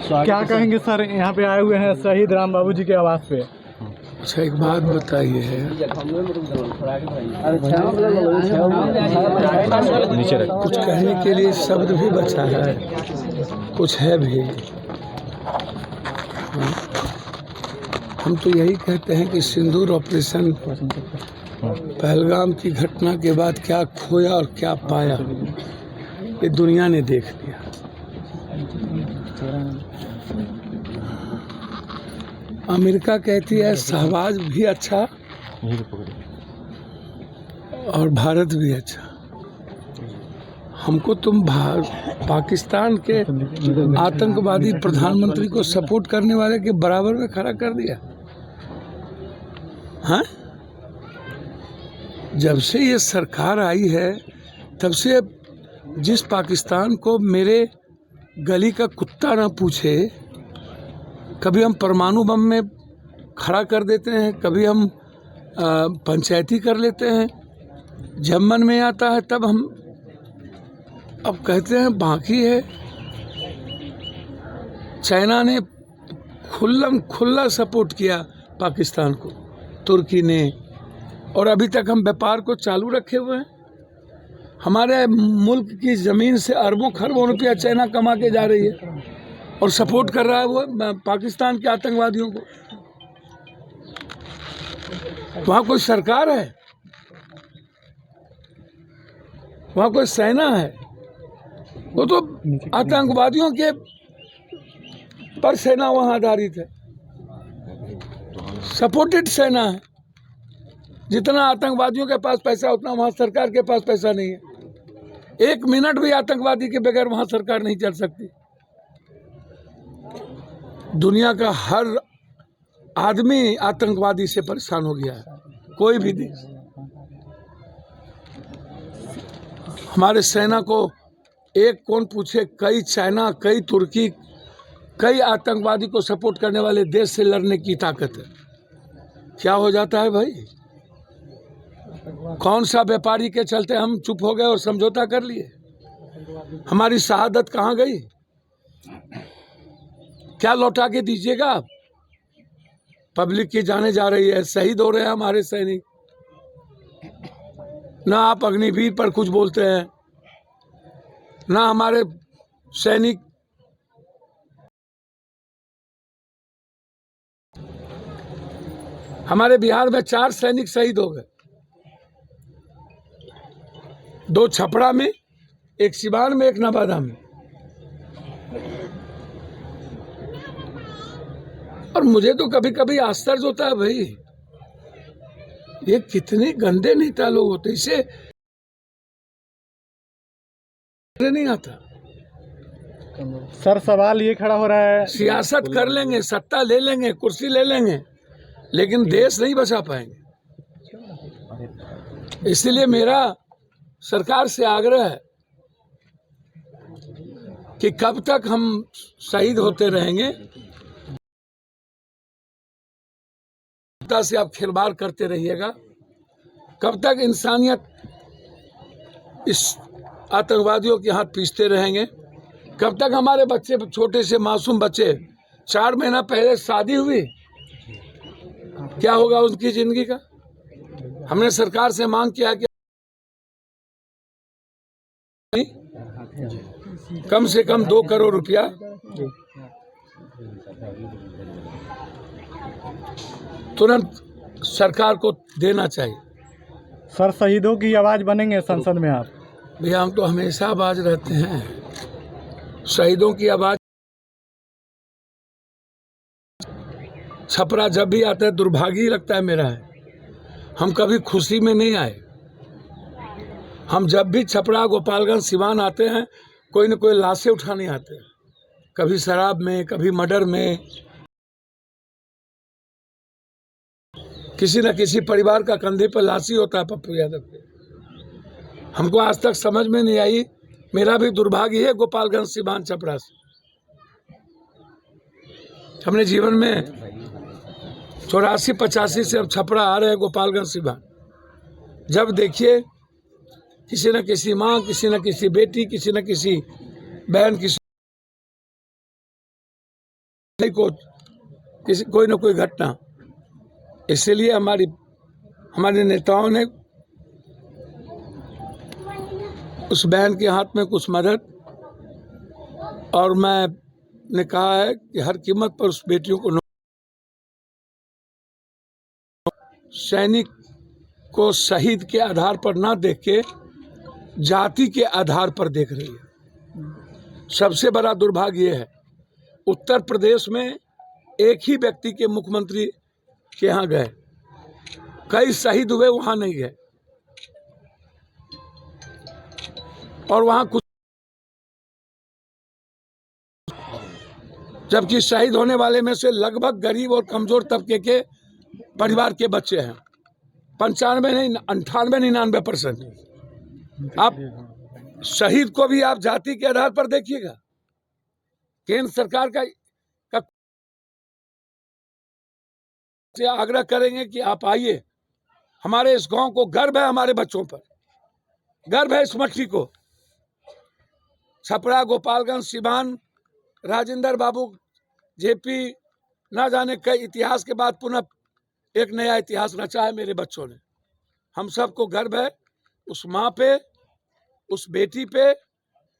क्या कहेंगे सर, यहाँ पे आए हुए हैं शहीद राम बाबू जी के आवास पे। अच्छा, एक बात बताइए है, कुछ कहने के लिए शब्द भी बचा है, कुछ है भी। हम तो यही कहते हैं कि सिंदूर ऑपरेशन पहलगाम की घटना के बाद क्या खोया और क्या पाया, ये दुनिया ने देख लिया। अमेरिका कहती है शहबाज भी अच्छा और भारत भी अच्छा। हमको तुम पाकिस्तान के आतंकवादी प्रधानमंत्री को सपोर्ट करने वाले के बराबर में खड़ा कर दिया। हाँ, जब से ये सरकार आई है तब से जिस पाकिस्तान को मेरे गली का कुत्ता ना पूछे, कभी हम परमाणु बम में खड़ा कर देते हैं, कभी हम पंचायती कर लेते हैं, जब मन में आता है तब हम अब कहते हैं बाकी है। चाइना ने खुल्ला सपोर्ट किया पाकिस्तान को, तुर्की ने, और अभी तक हम व्यापार को चालू रखे हुए हैं। हमारे मुल्क की ज़मीन से अरबों खरबों रुपया चाइना कमा के जा रही है और सपोर्ट कर रहा है वो पाकिस्तान के आतंकवादियों को। वहाँ कोई सरकार है, वहाँ कोई सेना है, वो तो आतंकवादियों के पर सेना वहाँ आधारित है, सपोर्टेड सेना है। जितना आतंकवादियों के पास पैसा उतना वहाँ सरकार के पास पैसा नहीं है। एक मिनट भी आतंकवादी के बगैर वहाँ सरकार नहीं चल सकती। दुनिया का हर आदमी आतंकवादी से परेशान हो गया है, कोई भी देश। हमारे सेना को एक कौन पूछे, कई चाइना, कई तुर्की, कई आतंकवादी को सपोर्ट करने वाले देश से लड़ने की ताकत है। क्या हो जाता है भाई? कौन सा व्यापारी के चलते हम चुप हो गए और समझौता कर लिए? हमारी शहादत कहाँ गई? क्या लौटा के दीजिएगा आप? पब्लिक की जाने जा रही है, शहीद हो रहे हैं हमारे सैनिक, ना आप अग्निवीर पर कुछ बोलते हैं, ना हमारे सैनिक। हमारे बिहार में 4 सैनिक शहीद हो गए, 2 छपरा में, 1 सिवान में, 1 नवादा में। और मुझे तो कभी कभी आश्चर्य होता है भाई, ये कितने गंदे नेता लोग होते, इसे नहीं आता। सर सवाल ये खड़ा हो रहा है, सियासत कर लेंगे, सत्ता ले लेंगे, कुर्सी ले लेंगे, लेकिन देश नहीं बचा पाएंगे। इसलिए मेरा सरकार से आग्रह है कि कब तक हम शहीद होते रहेंगे, से आप खिलवाड़ करते रहिएगा। कब तक इंसानियत इस आतंकवादियों के हाथ पीसते रहेंगे? कब तक हमारे बच्चे, छोटे से मासूम बच्चे, 4 महीना पहले शादी हुई, क्या होगा उनकी जिंदगी का? हमने सरकार से मांग किया कि कम से कम 2 करोड़ रुपया तुरंत सरकार को देना चाहिए। सर शहीदों की आवाज़ बनेंगे संसद में आप? भैया हम तो हमेशा आवाज रहते हैं, शहीदों की आवाज। छपरा जब भी आता है दुर्भाग्य लगता है मेरा है, हम कभी खुशी में नहीं आए। हम जब भी छपरा, गोपालगंज, सिवान आते हैं, कोई न कोई लाशें उठाने आते हैं, कभी शराब में, कभी मर्डर में, किसी न किसी परिवार का कंधे पर लाशी होता है पप्पू यादव के। हमको आज तक समझ में नहीं आई। मेरा भी दुर्भाग्य है गोपालगंज, सिवान, छपरा से। हमने जीवन में 84-85 से अब छपरा आ रहे हैं, गोपालगंज, सिवान। जब देखिए किसी न किसी माँ, किसी न किसी बेटी, किसी न किसी बहन, किसी को किसी कोई ना कोई घटना, इसलिए हमारे नेताओं ने उस बहन के हाथ में कुछ मदद, और मैंने कहा है कि हर कीमत पर उस बेटियों को सैनिक को शहीद के आधार पर ना देख के जाति के आधार पर देख रही है। सबसे बड़ा दुर्भाग्य ये है, उत्तर प्रदेश में एक ही व्यक्ति के मुख्यमंत्री के यहाँ गए, कई शहीद हुए, वहां नहीं गए, और वहां कुछ, जबकि शहीद होने वाले में से लगभग गरीब और कमजोर तबके के परिवार के बच्चे हैं। 95 नहीं, 98-99%। आप शहीद को भी आप जाति के आधार पर देखिएगा। केंद्र सरकार का आग्रह करेंगे कि आप आइए, हमारे इस गांव को गर्व है, हमारे बच्चों पर गर्व है, इस मट्टी को। छपरा, गोपालगंज, सिवान, राजेंद्र बाबू, जेपी, ना जाने कई इतिहास के बाद पुनः एक नया इतिहास रचा है मेरे बच्चों ने। हम सबको गर्व है उस माँ पे, उस बेटी पे,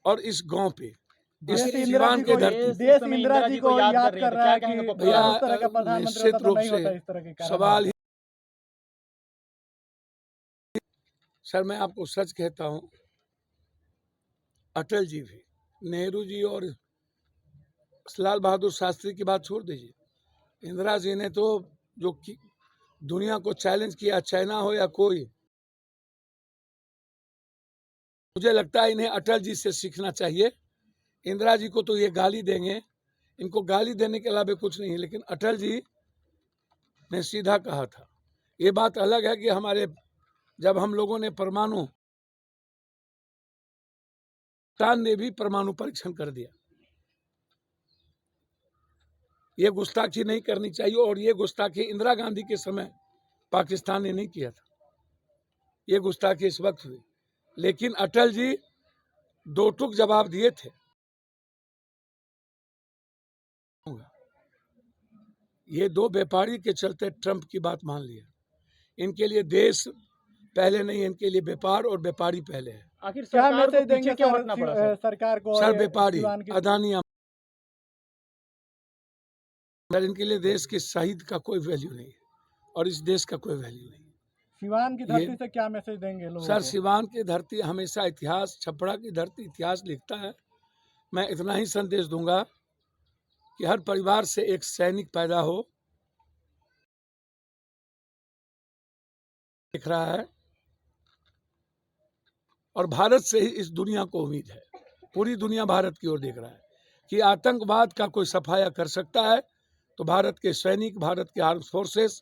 और इस गांव पे, इस सिवान के धरती। देश इंदिरा जी को याद कर रहा है कि भैया इस तरह का प्रधानमंत्री निश्चित होता तो रूप नहीं होता से इस तरह के कारण। सवाल ही। सर, मैं आपको सच कहता हूं, अटल जी भी, नेहरू जी और लाल बहादुर शास्त्री की बात छोड़ दीजिए, इंदिरा जी ने तो जो दुनिया को चैलेंज किया, चाइना हो या कोई, मुझे लगता है इन्हें अटल जी से सीखना चाहिए। इंदिरा जी को तो ये गाली देंगे, इनको गाली देने के अलावा कुछ नहीं है, लेकिन अटल जी ने सीधा कहा था। ये बात अलग है कि जब हम लोगों ने पाकिस्तान ने भी परमाणु परीक्षण कर दिया। ये गुस्ताखी नहीं करनी चाहिए, और ये गुस्ताखी इंदिरा गांधी के समय पाकिस्तान ने नहीं किया था, ये गुस्ताखी इस वक्त हुई। लेकिन अटल जी दो टूक जवाब दिए थे। ये दो व्यापारी के चलते ट्रंप की बात मान लिया। इनके लिए देश पहले नहीं, इनके लिए व्यापार और व्यापारी पहले है। आखिर क्या मैसेज देंगे सरकार को? सर, व्यापारी अदानी, सर, इनके लिए देश के शहीद का कोई वैल्यू नहीं है, और इस देश का कोई वैल्यू नहीं। सिवान की धरती से क्या मैसेज देंगे लोगों सर, को? सिवान की धरती हमेशा इतिहास, छपरा की धरती इतिहास लिखता है। मैं इतना ही संदेश दूंगा कि हर परिवार से एक सैनिक पैदा हो, दिख रहा है, और भारत से ही इस दुनिया को उम्मीद है। पूरी दुनिया भारत की ओर देख रहा है कि आतंकवाद का कोई सफाया कर सकता है तो भारत के सैनिक, भारत के आर्म्ड फोर्सेस,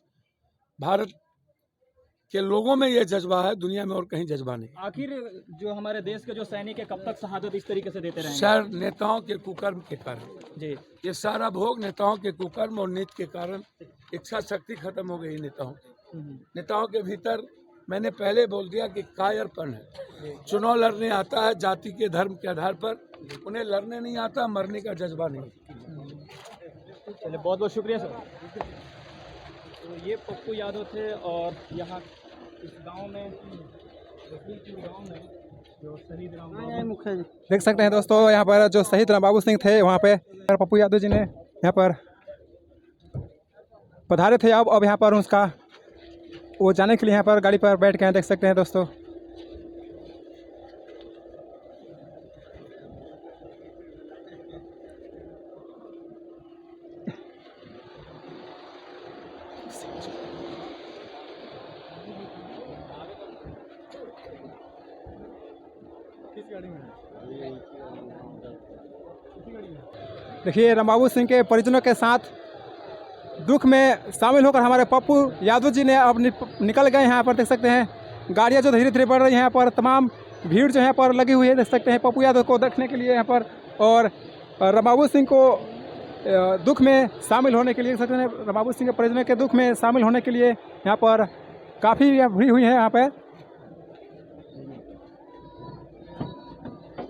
भारत के लोगों में यह जज्बा है, दुनिया में और कहीं जज्बा नहीं। आखिर जो हमारे देश के जो सैनिक है कब तक शहादत इस तरीके से देते रहेंगे? सर, नेताओं के कुकर्म के कारण जी, ये सारा भोग नेताओं के कुकर्म और नीति के कारण। इच्छा शक्ति खत्म हो गई नेताओं की। नेताओं के भीतर, मैंने पहले बोल दिया कि कायरपन है। चुनाव लड़ने आता है जाति के धर्म के आधार पर, उन्हें लड़ने नहीं आता, मरने का जज्बा नहीं। चलिए, बहुत बहुत शुक्रिया सर। तो ये पप्पू यादव थे, और यहाँ इस गांव में जो शहीद राम बाबू, देख सकते हैं दोस्तों, यहाँ पर जो शहीद राम बाबू सिंह थे, वहाँ पे पप्पू यादव जी ने यहाँ पर पधारे थे। अब यहाँ पर उसका वो जाने के लिए यहाँ पर गाड़ी पर बैठ के देख सकते हैं दोस्तों। देखिए, राम बाबू सिंह के परिजनों के साथ दुख में शामिल होकर हमारे पप्पू यादव जी ने अब निकल गए। यहाँ पर देख सकते हैं गाड़ियाँ जो धीरे धीरे बढ़ रही हैं, यहाँ पर तमाम भीड़ जो यहाँ पर लगी हुई है, देख सकते हैं पप्पू यादव को देखने के लिए यहाँ पर। और राम बाबू सिंह को दुख में शामिल होने के लिए, देख सकते हैं राम बाबू सिंह के परिजनों के दुख में शामिल होने के लिए यहाँ पर काफ़ी भीड़ हुई है यहाँ पर।